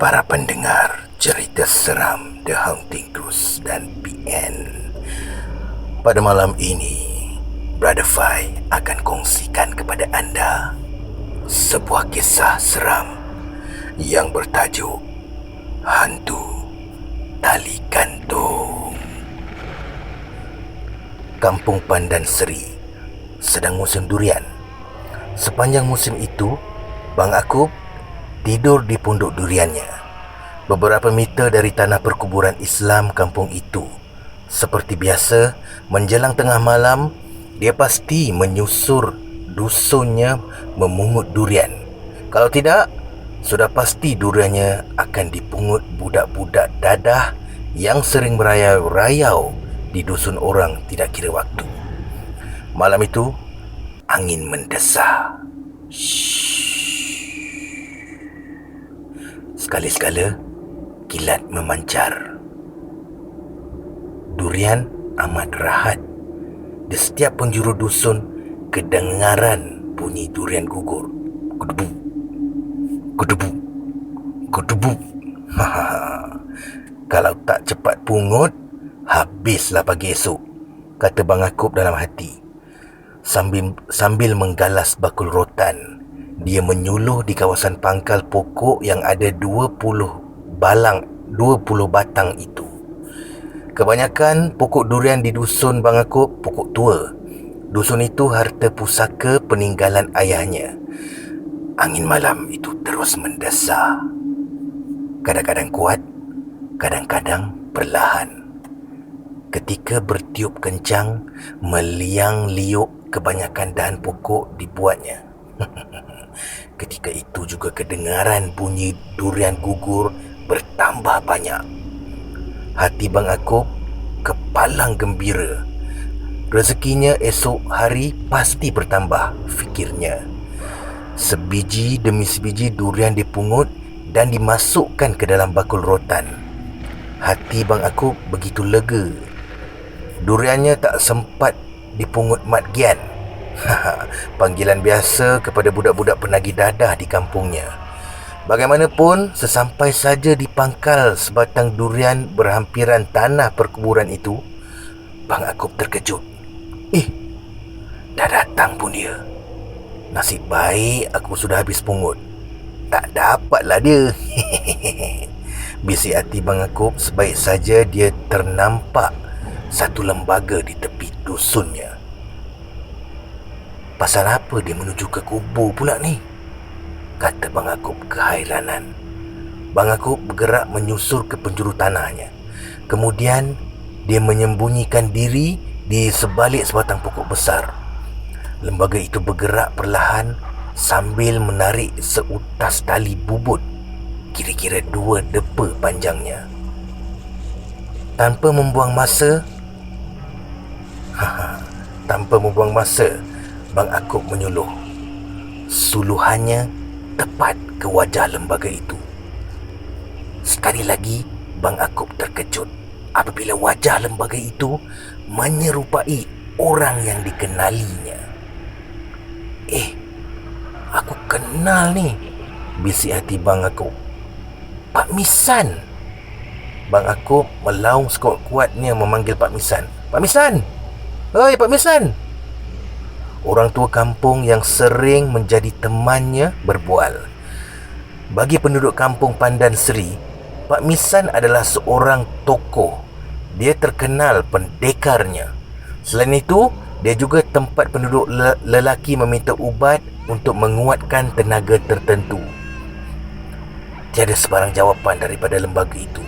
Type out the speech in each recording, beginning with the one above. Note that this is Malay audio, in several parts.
para pendengar cerita seram The Haunting Cruise dan PN. Pada malam ini, Brother Fai akan kongsikan kepada anda sebuah kisah seram yang bertajuk Hantu Tali Gantung. Kampung Pandan Seri sedang musim durian. Sepanjang musim itu, Bang Akub tidur di pondok duriannya, beberapa meter dari tanah perkuburan Islam kampung itu. Seperti biasa, menjelang tengah malam, dia pasti menyusur dusunnya memungut durian. Kalau tidak, sudah pasti duriannya akan dipungut budak-budak dadah yang sering merayau-rayau di dusun orang tidak kira waktu. Malam itu, angin mendesah. Sekali-sekala, kilat memancar. Durian amat rahat. Di setiap penjuru dusun, kedengaran bunyi durian gugur. Kudebu, kudebu, kudebu. Kalau tak cepat pungut, habislah pagi esok, kata Bang Akub dalam hati. Sambil menggalas bakul rotan, dia menyuluh di kawasan pangkal pokok yang ada 20 batang itu. Kebanyakan pokok durian di dusun Bang Akub pokok tua. Dusun itu harta pusaka peninggalan ayahnya. Angin malam itu terus mendesah. Kadang-kadang kuat, kadang-kadang perlahan. Ketika bertiup kencang, meliang liuk kebanyakan dahan pokok dibuatnya. Ketika itu juga kedengaran bunyi durian gugur bertambah banyak. Hati Bang Akub kepalang gembira. Rezekinya esok hari pasti bertambah, fikirnya. Sebiji demi sebiji durian dipungut dan dimasukkan ke dalam bakul rotan. Hati Bang Akub begitu lega. Duriannya tak sempat dipungut Mat Gian. Panggilan biasa kepada budak-budak penagih dadah di kampungnya. Bagaimanapun, sesampai saja di pangkal sebatang durian berhampiran tanah perkuburan itu, Bang Akub terkejut. Dah datang pun dia. Nasib baik aku sudah habis pungut. Tak dapatlah dia. Bisik hati Bang Akub sebaik saja dia ternampak satu lembaga di tepi dusunnya. Pasal apa dia menuju ke kubur pula ni? Kata Bang Akub kehairanan. Bang Akub bergerak menyusur ke penjuru tanahnya. Kemudian dia menyembunyikan diri di sebalik sebatang pokok besar. Lembaga itu bergerak perlahan sambil menarik seutas tali bubut, kira-kira 2 depa panjangnya. Tanpa membuang masa, Bang Akub menyuluh. Suluhannya tepat ke wajah lembaga itu. Sekali lagi, Bang Akub terkejut apabila wajah lembaga itu menyerupai orang yang dikenalinya. Aku kenal ni, bisik hati Bang Akub. Pak Misan. Bang Akub melaung sekuat-kuatnya memanggil Pak Misan. Pak Misan! Hei Pak Misan! Orang tua kampung yang sering menjadi temannya berbual. Bagi penduduk kampung Pandan Seri, Pak Misan adalah seorang tokoh. Dia terkenal pendekarnya. Selain itu, dia juga tempat penduduk lelaki meminta ubat untuk menguatkan tenaga tertentu. Tiada sebarang jawapan daripada lembaga itu.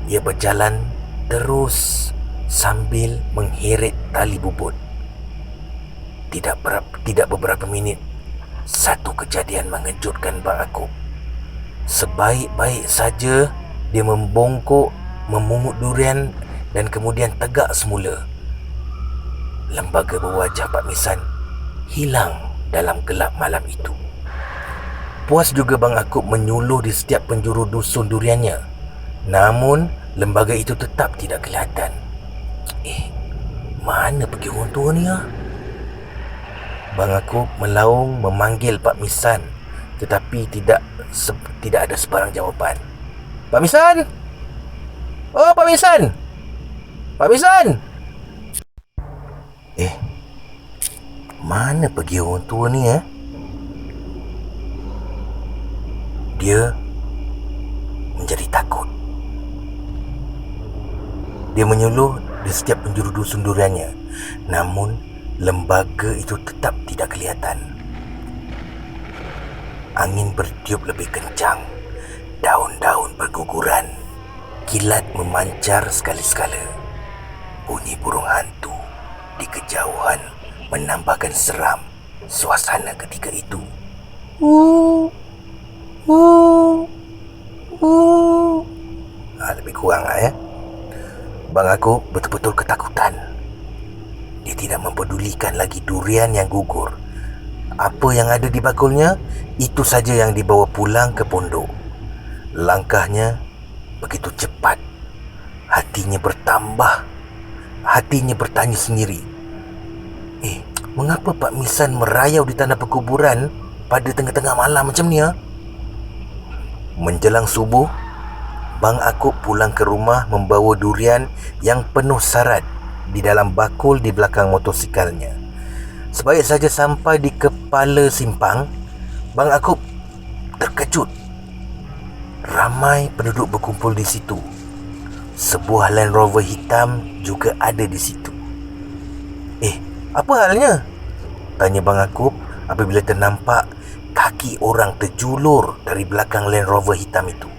Ia berjalan terus sambil mengheret tali bubut. Tidak beberapa minit, satu kejadian mengejutkan Bang Akub. Sebaik-baik saja dia membongkok, memungut durian dan kemudian tegak semula. Lembaga berwajah Pak Misan hilang dalam gelap malam itu. Puas juga Bang Akub menyuluh di setiap penjuru dusun duriannya. Namun, lembaga itu tetap tidak kelihatan. Mana pergi orang tua ni? Bang Akub melaung memanggil Pak Misan tetapi tidak ada sebarang jawapan. Pak Misan! Oh, Pak Misan! Pak Misan! Mana pergi orang tua ni Dia menjadi takut. Dia menyuluh di setiap penjuru dusun duriannya, namun lembaga itu tetap tidak kelihatan. Angin bertiup lebih kencang, daun-daun berguguran, kilat memancar sekali-sekala. Bunyi burung hantu di kejauhan menambahkan seram suasana ketika itu. Lebih kurang lah Bang aku betul-betul ketakutan. Dia tidak mempedulikan lagi durian yang gugur. Apa yang ada di bakulnya, itu saja yang dibawa pulang ke pondok. Langkahnya begitu cepat. Hatinya bertambah. Hatinya bertanya sendiri, mengapa Pak Misan merayau di tanah perkuburan pada tengah-tengah malam macam ni? Menjelang subuh, Bang Akub pulang ke rumah membawa durian yang penuh sarat di dalam bakul di belakang motosikalnya. Sebaik saja sampai di kepala simpang, Bang Akub terkejut. Ramai penduduk berkumpul di situ. Sebuah Land Rover hitam juga ada di situ. Apa halnya? Tanya Bang Akub apabila ternampak kaki orang terjulur dari belakang Land Rover hitam itu.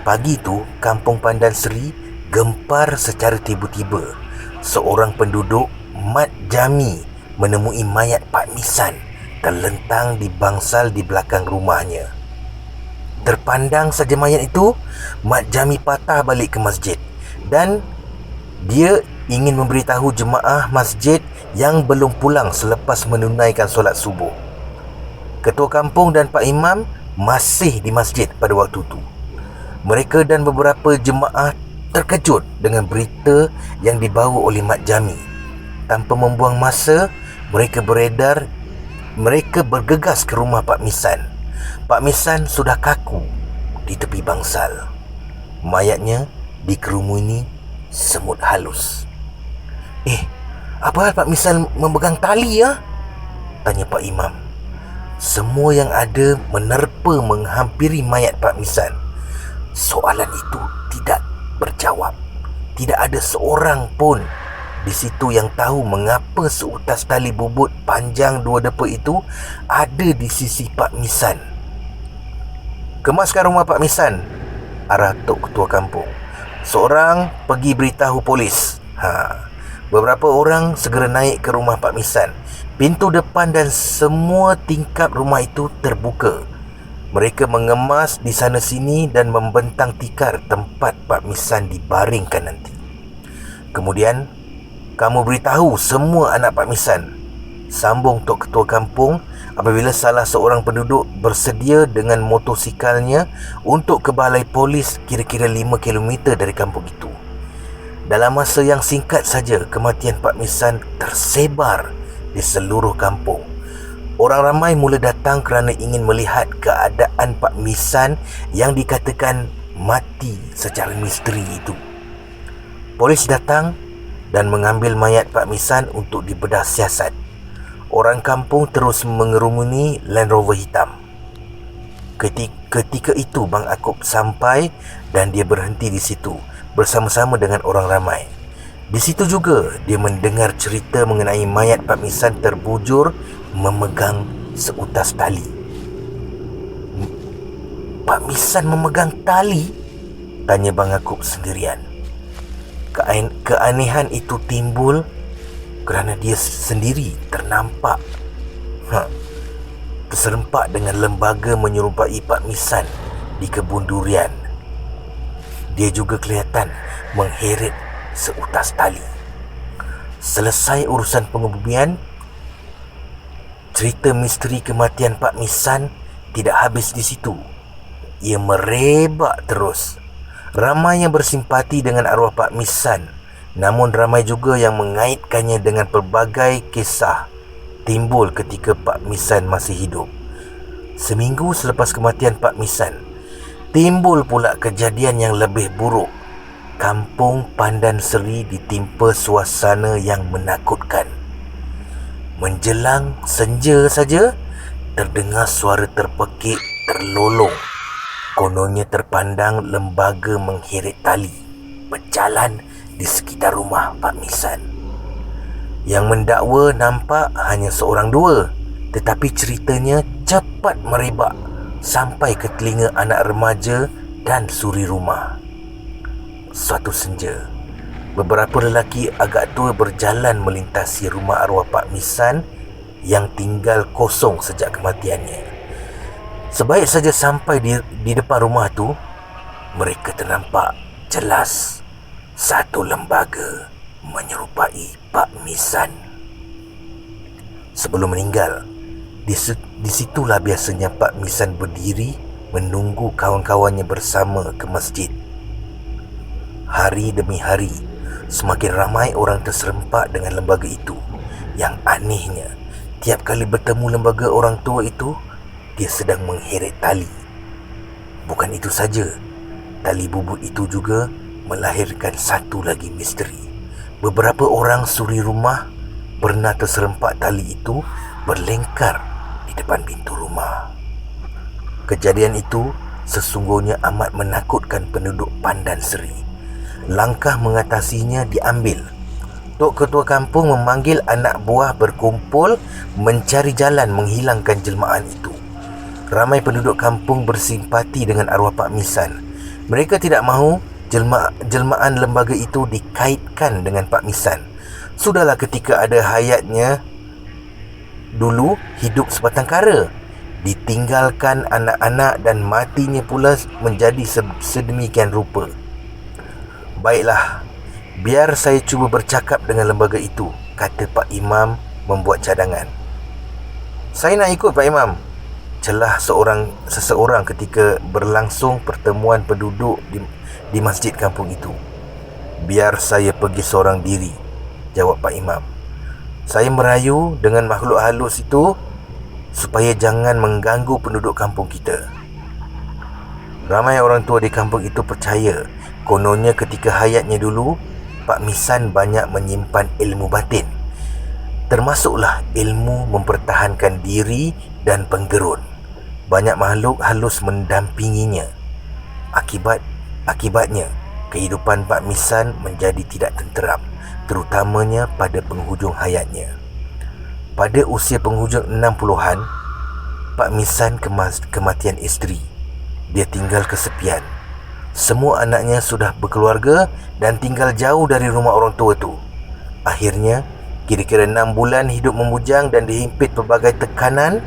Pagi itu, Kampung Pandan Seri gempar secara tiba-tiba. Seorang penduduk, Mat Jami, menemui mayat Pak Misan terlentang di bangsal di belakang rumahnya. Terpandang saja mayat itu, Mat Jami patah balik ke masjid dan dia ingin memberitahu jemaah masjid yang belum pulang selepas menunaikan solat subuh. Ketua kampung dan Pak Imam masih di masjid pada waktu itu. Mereka dan beberapa jemaah terkejut dengan berita yang dibawa oleh Mat Jami. Tanpa membuang masa, mereka bergegas ke rumah Pak Misan. Pak Misan sudah kaku di tepi bangsal. Mayatnya dikerumuni semut halus. Apa hal Pak Misan memegang tali Tanya Pak Imam. Semua yang ada menerpa menghampiri mayat Pak Misan. Soalan itu tidak berjawab. Tidak ada seorang pun di situ yang tahu mengapa seutas tali bubut panjang 2 depa itu ada di sisi Pak Misan. Kemaskan rumah Pak Misan, arah Tok Ketua Kampung. Seorang pergi beritahu polis. Beberapa orang segera naik ke rumah Pak Misan. Pintu depan dan semua tingkap rumah itu terbuka. Mereka mengemas di sana sini dan membentang tikar tempat Pak Misan dibaringkan nanti. Kemudian, kamu beritahu semua anak Pak Misan, sambung Tok Ketua Kampung apabila salah seorang penduduk bersedia dengan motosikalnya untuk ke balai polis kira-kira 5 km dari kampung itu. Dalam masa yang singkat saja, kematian Pak Misan tersebar di seluruh kampung. Orang ramai mula datang kerana ingin melihat keadaan Pak Misan yang dikatakan mati secara misteri itu. Polis datang dan mengambil mayat Pak Misan untuk dibedah siasat. Orang kampung terus mengerumuni Land Rover hitam. Ketika itu Bang Akub sampai dan dia berhenti di situ bersama-sama dengan orang ramai. Di situ juga dia mendengar cerita mengenai mayat Pak Misan terbujur memegang seutas tali. Pak Misan memegang tali? Tanya Bang Akub sendirian. Keanehan itu timbul kerana dia sendiri ternampak terserempak dengan lembaga menyerupai Pak Misan di kebun durian. Dia juga kelihatan mengheret seutas tali. Selesai urusan pengebumian, cerita misteri kematian Pak Misan tidak habis di situ. Ia merebak terus. Ramai yang bersimpati dengan arwah Pak Misan, namun ramai juga yang mengaitkannya dengan pelbagai kisah timbul ketika Pak Misan masih hidup. Seminggu selepas kematian Pak Misan, timbul pula kejadian yang lebih buruk. Kampung Pandan Seri ditimpa suasana yang menakutkan. Menjelang senja saja, terdengar suara terpekik terlolong. Kononnya terpandang lembaga mengheret tali berjalan di sekitar rumah Pak Misan. Yang mendakwa nampak hanya seorang dua, tetapi ceritanya cepat merebak sampai ke telinga anak remaja dan suri rumah. Suatu senja, beberapa lelaki agak tua berjalan melintasi rumah arwah Pak Misan yang tinggal kosong sejak kematiannya. Sebaik saja sampai di depan rumah tu, mereka ternampak jelas satu lembaga menyerupai Pak Misan. Sebelum meninggal, di situlah biasanya Pak Misan berdiri menunggu kawan-kawannya bersama ke masjid. Hari demi hari, semakin ramai orang terserempak dengan lembaga itu. Yang anehnya, tiap kali bertemu lembaga orang tua itu, dia sedang mengheret tali. Bukan itu saja, tali bubut itu juga melahirkan satu lagi misteri. Beberapa orang suri rumah pernah terserempak tali itu berlengkar di depan pintu rumah. Kejadian itu sesungguhnya amat menakutkan penduduk Pandan Seri. Langkah mengatasinya diambil. Tok Ketua Kampung memanggil anak buah berkumpul mencari jalan menghilangkan jelmaan itu. Ramai penduduk kampung bersimpati dengan arwah Pak Misan. Mereka tidak mahu jelmaan lembaga itu dikaitkan dengan Pak Misan. Sudahlah ketika ada hayatnya dulu hidup sebatang kara, ditinggalkan anak-anak dan matinya pula menjadi sedemikian rupa. Baiklah, biar saya cuba bercakap dengan lembaga itu, kata Pak Imam membuat cadangan. Saya nak ikut Pak Imam, celah seseorang ketika berlangsung pertemuan penduduk di masjid kampung itu. Biar saya pergi seorang diri, jawab Pak Imam. Saya merayu dengan makhluk halus itu supaya jangan mengganggu penduduk kampung kita. Ramai orang tua di kampung itu percaya, kononnya ketika hayatnya dulu, Pak Misan banyak menyimpan ilmu batin, termasuklah ilmu mempertahankan diri dan penggerun. Banyak makhluk halus mendampinginya. Akibatnya, kehidupan Pak Misan menjadi tidak tenteram, terutamanya pada penghujung hayatnya. Pada usia penghujung 60-an, Pak Misan kematian isteri. Dia tinggal kesepian. Semua anaknya sudah berkeluarga dan tinggal jauh dari rumah orang tua tu. Akhirnya, kira-kira 6 bulan hidup membujang dan dihimpit pelbagai tekanan,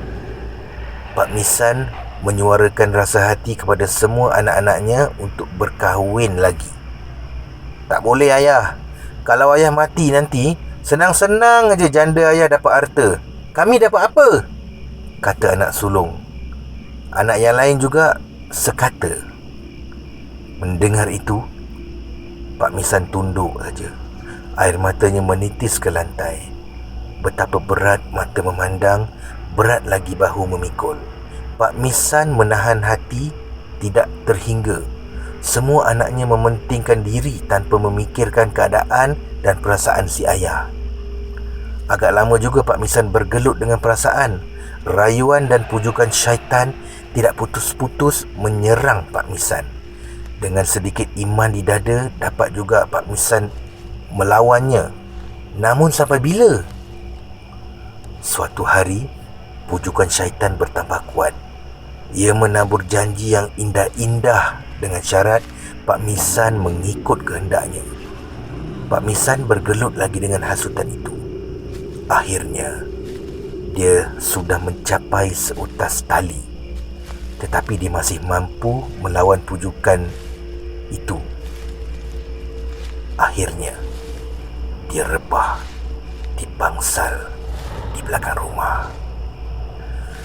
Pak Misan menyuarakan rasa hati kepada semua anak-anaknya untuk berkahwin lagi. Tak boleh ayah. Kalau ayah mati nanti, senang-senang aja janda ayah dapat harta. Kami dapat apa? Kata anak sulung. Anak yang lain juga sekata. Mendengar itu, Pak Misan tunduk saja. Air matanya menitis ke lantai. Betapa berat mata memandang, berat lagi bahu memikul. Pak Misan menahan hati tidak terhingga. Semua anaknya mementingkan diri tanpa memikirkan keadaan dan perasaan si ayah. Agak lama juga Pak Misan bergelut dengan perasaan. Rayuan dan pujukan syaitan tidak putus-putus menyerang Pak Misan. Dengan sedikit iman di dada, dapat juga Pak Misan melawannya. Namun sampai bila? Suatu hari, pujukan syaitan bertambah kuat. Ia menabur janji yang indah-indah dengan syarat Pak Misan mengikut kehendaknya. Pak Misan bergelut lagi dengan hasutan itu. Akhirnya, dia sudah mencapai seutas tali. Tetapi dia masih mampu melawan pujukan itu. Akhirnya, dia rebah di bangsal di belakang rumah.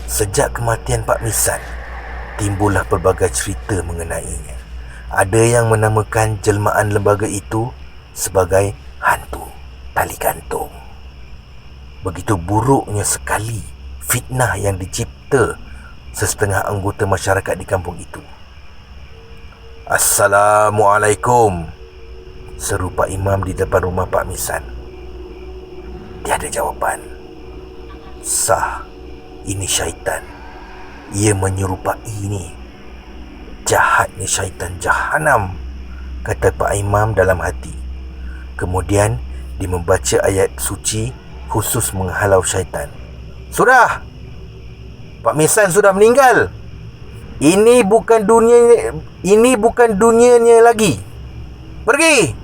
Sejak kematian Pak Misan, timbullah pelbagai cerita mengenainya. Ada yang menamakan jelmaan lembaga itu sebagai hantu tali gantung. Begitu buruknya sekali fitnah yang dicipta sesetengah anggota masyarakat di kampung itu. "Assalamualaikum," seru Pak Imam di depan rumah Pak Misan. Tiada jawapan. Sah, ini syaitan. Ia menyerupai ini. Jahatnya syaitan jahanam, kata Pak Imam dalam hati. Kemudian dia membaca ayat suci khusus menghalau syaitan. "Sudah, Pak Misan sudah meninggal. Ini bukan dunianya lagi. Pergi!"